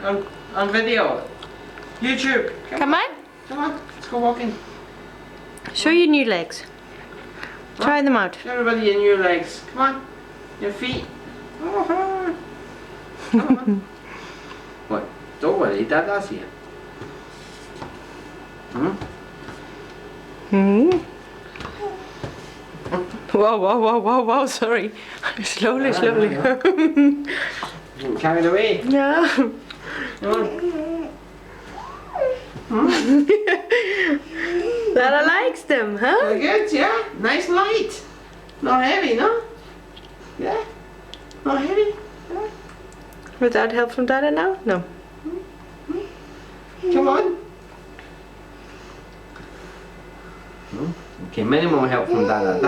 on video. YouTube. Come on. Come on. Let's go walking. Show your new legs. Try them out. Show everybody your new legs. Come on. Your feet. Oh, come on. What? Don't worry, Dada's here. Whoa, sorry. Slowly. Carried away. Yeah. Dada likes them, huh? Very good, yeah. Nice and light. Not heavy, no? Yeah. Not heavy. Yeah. Without help from Dada now? No. Come on. Okay, minimum help from Dada.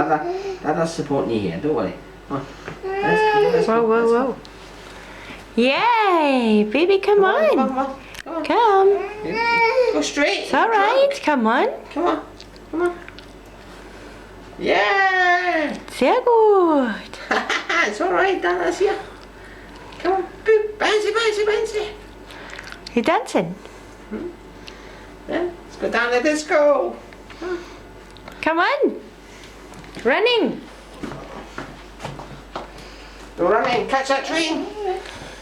Dada's supporting you here, don't worry. Come on. Let's go. Whoa. Yay! Baby, come on. Come. Go straight. It's alright. Come on. Come on. Yeah! Sehr gut. It's alright, Dada's here. Come on. Boop. Bouncy. You dancing? Yeah, let's go down the disco. Come on. Running. Go running. Catch that train.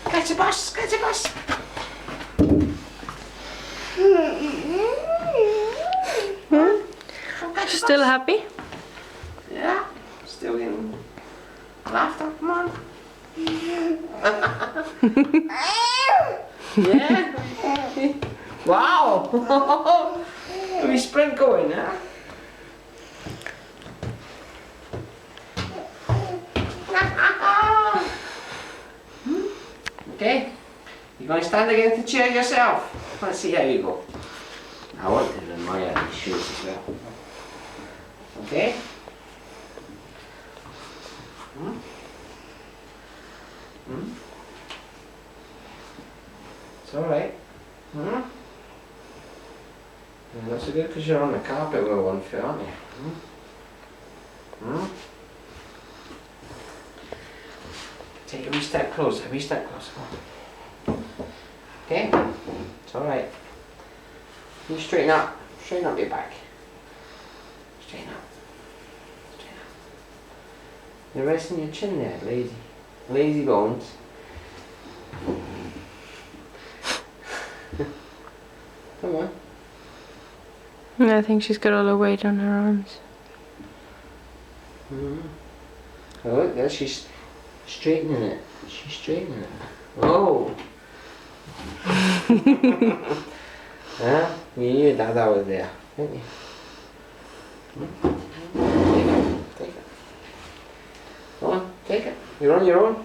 Catch a bus. Still happy? Yeah. Still getting laughter. Come on. Yeah. Wow. We sprint going, huh? Okay. You're going to stand against the chair yourself. Let's see how you go. I want to admire these shoes as well. Okay. It's alright. Not so good because you're on the carpet with one foot, aren't you? Take a wee step closer, Come on. Okay? It's alright. You straighten up your back. Straighten up. You're resting your chin there, lazy bones. Come on. I think she's got all her weight on her arms. Oh, look there, she's straightening it. Oh! Huh? You knew Dada was there, didn't you? Take it. Go on, take it. You're on your own.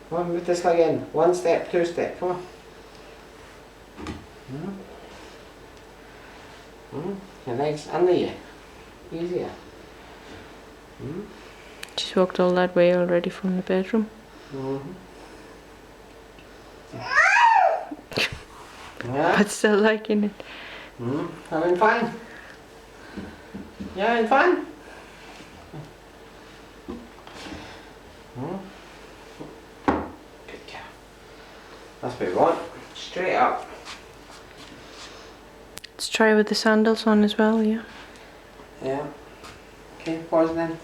Come on, move this leg in. 1 step, 2 step, come on. Your legs under you. Easier. She's walked all that way already from the bedroom. Yeah. But still liking it. Having fun? Yeah, having fun? Good girl. That's what we want. Straight up. Let's try with the sandals on as well, yeah. Yeah. Okay, pause then.